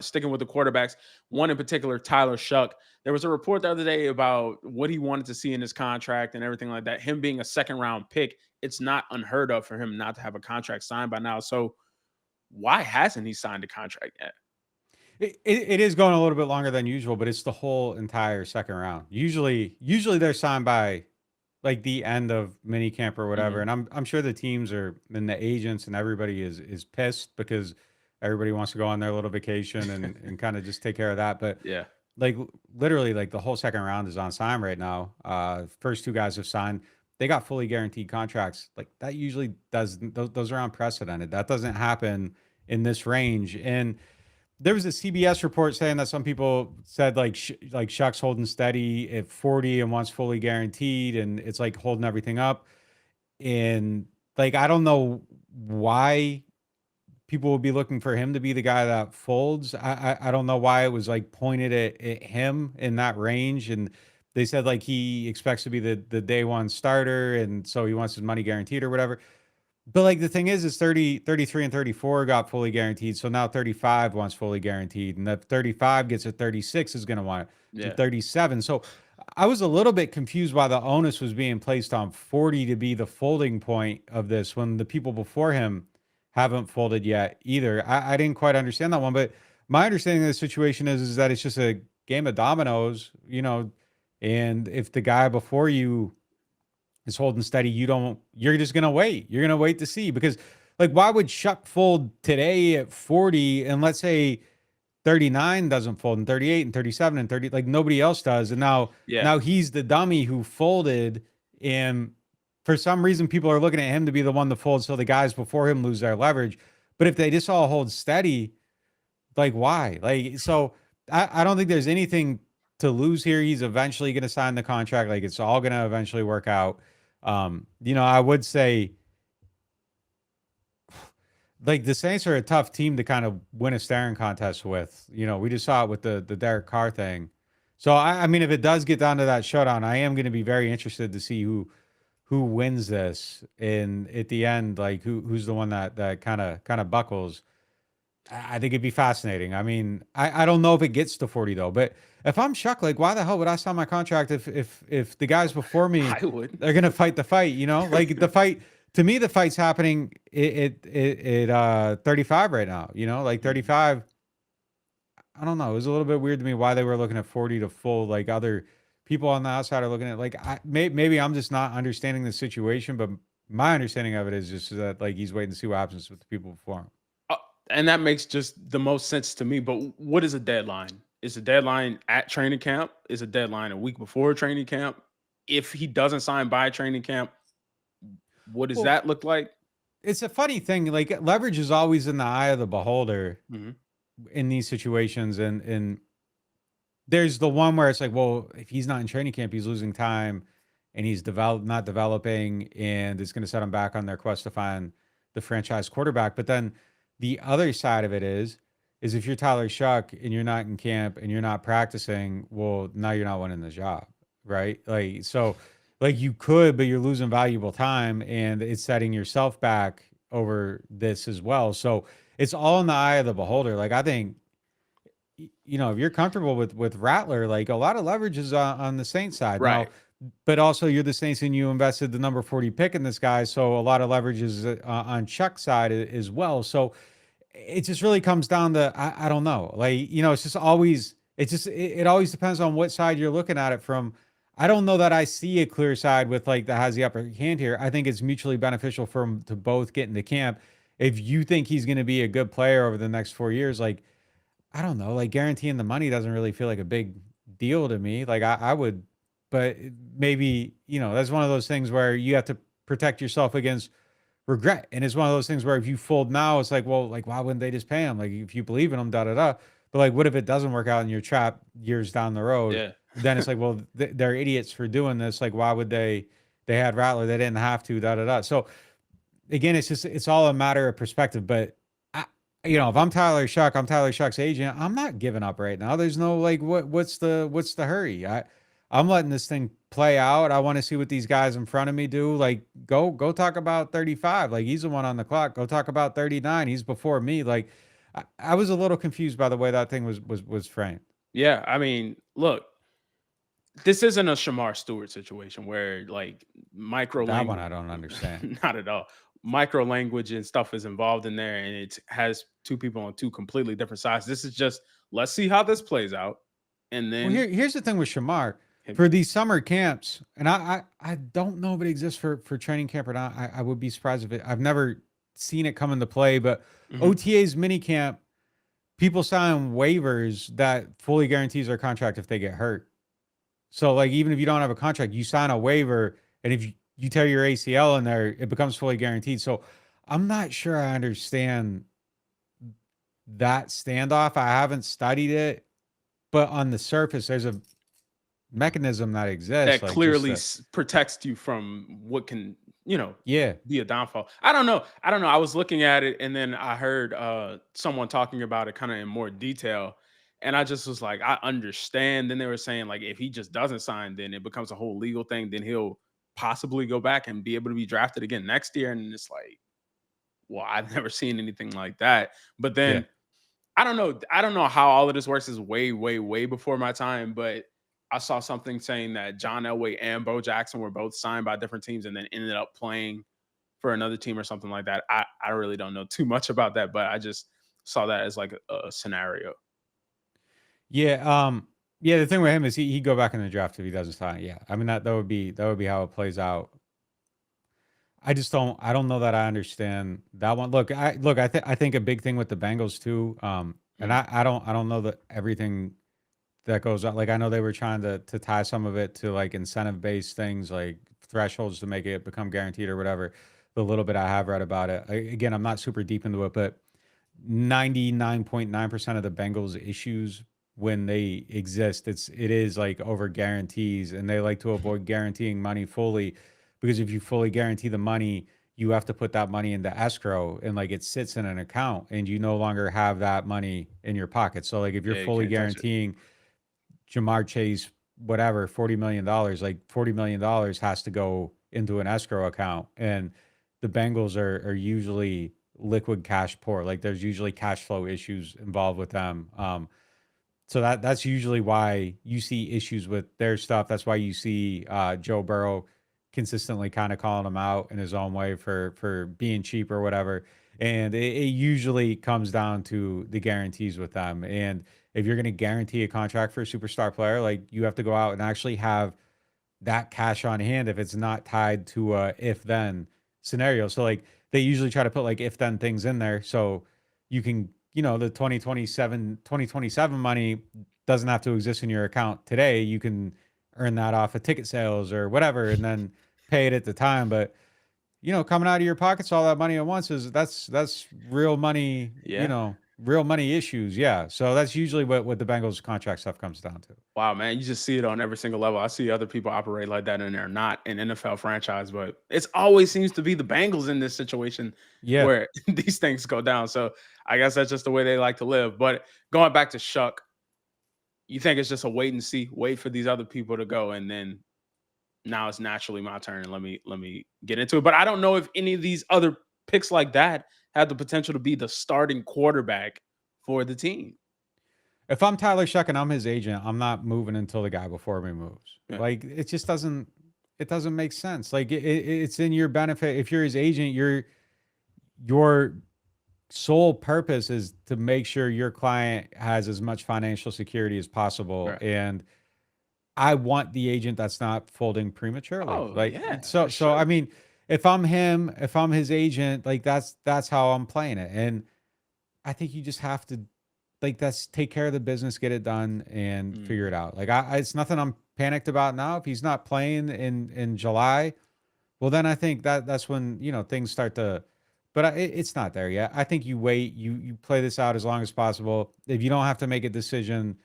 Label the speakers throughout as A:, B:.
A: sticking with the quarterbacks, one in particular, Tyler Shough. There was a report the other day about what he wanted to see in his contract and everything like that. Him being a second round pick, it's not unheard of for him not to have a contract signed by now. So why hasn't he signed a contract yet?
B: It is going a little bit longer than usual, but it's the whole entire second round. Usually they're signed by like the end of mini camp or whatever.
A: Mhm.
B: And I'm sure the teams are and the agents and everybody is pissed because everybody wants to go on their little vacation and kind of just take care of that. But
A: Yeah.
B: like literally like the whole second round is on sign right now. First two guys have signed. They got fully guaranteed contracts. Like that usually does those are unprecedented. That doesn't happen in this range. And there was a CBS report saying that some people said like like Shuck's holding steady at 40 and wants fully guaranteed, and it's like holding everything up. And like I don't know why people would be looking for him to be the guy that folds. I don't know why it was like pointed at him in that range, and they said like he expects to be the day one starter, and so he wants his money guaranteed or whatever. But like the thing is 30, 33, and 34 got fully guaranteed. So now 35 wants fully guaranteed. And if 35 gets a 36 is going to want the
A: Yeah.
B: 37. So I was a little bit confused why the onus was being placed on 40 to be the folding point of this when the people before him haven't folded yet either. I didn't quite understand that one. But my understanding of the situation is that it's just a game of dominoes, you know, and if the guy before you is holding steady, you're just gonna wait. You're gonna wait to see because like why would Shuck fold today at 40 and let's say 39 doesn't fold and 38 and 37 and 30, like nobody else does. And
A: Yeah.
B: now he's the dummy who folded, and for some reason people are looking at him to be the one to fold so the guys before him lose their leverage. But if they just all hold steady, like why? Like so I don't think there's anything to lose here. He's eventually gonna sign the contract. Like it's all gonna eventually work out. I would say like the Saints are a tough team to kind of win a staring contest with. You know, we just saw it with the Derek Carr thing. So I mean, if it does get down to that showdown, I am going to be very interested to see who wins this. And at the end, like who's the one that kind of buckles. I think it'd be fascinating. I mean, I don't know if it gets to 40 though, but if I'm Shuck, like why the hell would I sign my contract if the guys before me
A: I would.
B: they're gonna fight the fight, you know? Like the fight to me, the fight's happening at 35 right now, you know, like
A: Mhm.
B: 35. I don't know. It was a little bit weird to me why they were looking at 40 to full, like other people on the outside are looking at like maybe I'm just not understanding the situation, but my understanding of it is just that like he's waiting to see what happens with the people before him.
A: Uh, and that makes just the most sense to me. But what is a deadline? Is a deadline at training camp? Is a deadline a week before training camp? If he doesn't sign by training camp, what does
B: Well,
A: that look like?
B: it's a funny thing. Like leverage is always in the eye of the beholder
A: Mhm.
B: in these situations, and there's the one where it's like, well, if he's not in training camp, he's losing time, and he's not developing, and it's going to set him back on their quest to find the franchise quarterback. But then the other side of it is if you're Tyler Shuck and you're not in camp and you're not practicing, well, now you're not winning the job, right? Like so, like you could, but you're losing valuable time, and it's setting yourself back over this as well. So it's all in the eye of the beholder. Like I think if you're comfortable with Rattler, like a lot of leverage is on the Saints side now,
A: Right.
B: but also you're the Saints and you invested the number 40 pick in this guy, so a lot of leverage is on Chuck's side as well. So it just really comes down to I don't know, like it's just always it always depends on what side you're looking at it from. I don't know that I see a clear side with like that has the upper hand here. I think it's mutually beneficial for them to both get into camp. If you think he's going to be a good player over the next 4 years, like I don't know, like guaranteeing the money doesn't really feel like a big deal to me. Like I would, but maybe, that's one of those things where you have to protect yourself against regret. And it's one of those things where if you fold now, it's like, well, like, why wouldn't they just pay him? Like, if you believe in him, da da da. But like, what if it doesn't work out and you're trapped years down the road?
A: Yeah.
B: Then it's like, well, they're idiots for doing this. Like, why would they had Rattler, they didn't have to, da da da. So again, it's all a matter of perspective. But if I'm Tyler Shough, I'm Tyler Shuck's agent. I'm not giving up right now. There's no like, what's the hurry? I'm letting this thing play out. I want to see what these guys in front of me do. Like, go talk about 35. Like he's the one on the clock. Go talk about 39. He's before me. Like, I was a little confused by the way that thing was framed.
A: Yeah, I mean, look, this isn't a Shamar Stewart situation where like micro
B: That one
A: language,
B: I don't understand.
A: not at all. Micro language and stuff is involved in there, and it has two people on two completely different sides. This is just let's see how this plays out, and
B: Well,
A: then
B: here's the thing with Shamar
A: hit me.
B: for these summer camps, and I don't know if it exists for training camp or not. I would be surprised if it. I've never seen it come into play, but
A: Mhm.
B: OTA's mini camp, people sign waivers that fully guarantees their contract if they get hurt. So like even if you don't have a contract, you sign a waiver, and if you tear your ACL in there, it becomes fully guaranteed. So I'm not sure I understand that standoff. I haven't studied it, but on the surface, there's a mechanism that exists,
A: That
B: like just
A: clearly
B: the
A: protects you from what can,
B: yeah,
A: be a downfall. I don't know. I don't know. I was looking at it and then I heard someone talking about it kind of in more detail. And I just was like, I understand. Then they were saying, like, if he just doesn't sign, then it becomes a whole legal thing. Then he'll possibly go back and be able to be drafted again next year. And it's like, well, I've never seen anything like that. But
B: yeah.
A: then I don't know. I don't know how all of this works. Is way, way, way before my time. But I saw something saying that John Elway and Bo Jackson were both signed by different teams and then ended up playing for another team or something like that. I really don't know too much about that, but I just saw that as like a scenario.
B: Yeah, yeah, the thing with him is he'd go back in the draft if he doesn't sign. Yeah. I mean that would be how it plays out. I don't know that I understand that one. I think a big thing with the Bengals too, and
A: Mm,
B: I don't know that everything that goes on. Like I know they were trying to tie some of it to like incentive based things like thresholds to make it become guaranteed or whatever. The little bit I have read about it. Again, I'm not super deep into it, but 99.9% of the Bengals issues when they exist, it is like over guarantees, and they like to
A: mhm.
B: avoid guaranteeing money fully because if you fully guarantee the money, you have to put that money into escrow and like it sits in an account and you no longer have that money in your pocket. So like if you're
A: Yeah, you
B: fully
A: can't touch it.
B: guaranteeing Jamar Chase whatever $40 million, like $40 million has to go into an escrow account, and the Bengals are usually liquid cash poor. Like there's usually cash flow issues involved with them. So that's usually why you see issues with their stuff. That's why you see Joe Burrow consistently kind of calling them out in his own way for being cheap or whatever. And it usually comes down to the guarantees with them. And if you're going to guarantee a contract for a superstar player, like you have to go out and actually have that cash on hand if it's not tied to a if then scenario. So like they usually try to put like if then things in there so you can, the 2027 money doesn't have to exist in your account today. You can earn that off of ticket sales or whatever and then pay it at the time. But coming out of your pockets all that money at once is that's real money,
A: Yeah.
B: real money issues. Yeah. So that's usually what the Bengals contract stuff comes down to.
A: Wow, man, you just see it on every single level. I see other people operate like that, and they're not an NFL franchise, but it's always seems to be the Bengals in this situation
B: Yeah.
A: where these things go down. So I guess that's just the way they like to live. But going back to Shuck, you think it's just a wait and see, wait for these other people to go, and then now it's naturally my turn. And let me get into it. But I don't know if any of these other picks like that have the potential to be the starting quarterback for the team.
B: If I'm Tyler Shough and I'm his agent, I'm not moving until the guy before me moves.
A: Yeah,
B: Like it just doesn't make sense. Like it's in your benefit. If you're his agent, your sole purpose is to make sure your client has as much financial security as possible.
A: right.
B: And I want the agent that's not folding prematurely.
A: Oh
B: Like
A: yeah, for
B: so I
A: sure.
B: mean, if I'm him, if I'm his agent, like that's how I'm playing it. And I think you just have to like that's take care of the business, get it done, and figure
A: Mhm.
B: it out. Like it's nothing I'm panicked about now. If he's not playing in July, well then I think that's when things start to. But it's not there yet. I think you wait, you play this out as long as possible. If you don't have to make a decision,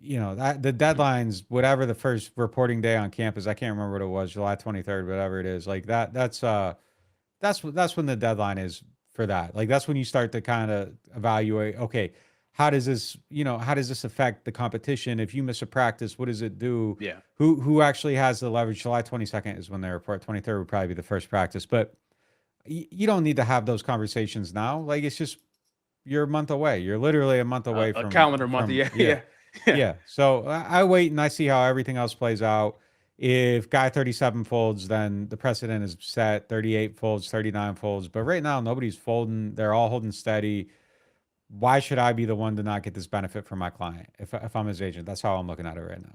B: that the deadlines, whatever the first reporting day on campus, I can't remember what it was, July 23rd, whatever it is. Like that's when the deadline is for that. Like that's when you start to kind of evaluate, okay, how does this affect the competition? If you miss a practice, what does it do?
A: Yeah.
B: Who actually has the leverage? July 22nd is when they report. 23rd would probably be the first practice, but you don't need to have those conversations now. Like it's just you're a month away. You're literally a month away
A: A calendar month.
B: from
A: Yeah, yeah, yeah.
B: yeah. So I wait and I see how everything else plays out. If guy 37 folds, then the precedent is set. 38 folds, 39 folds. But right now, nobody's folding. They're all holding steady. Why should I be the one to not get this benefit from my client if I'm his agent? That's how I'm looking at it right now.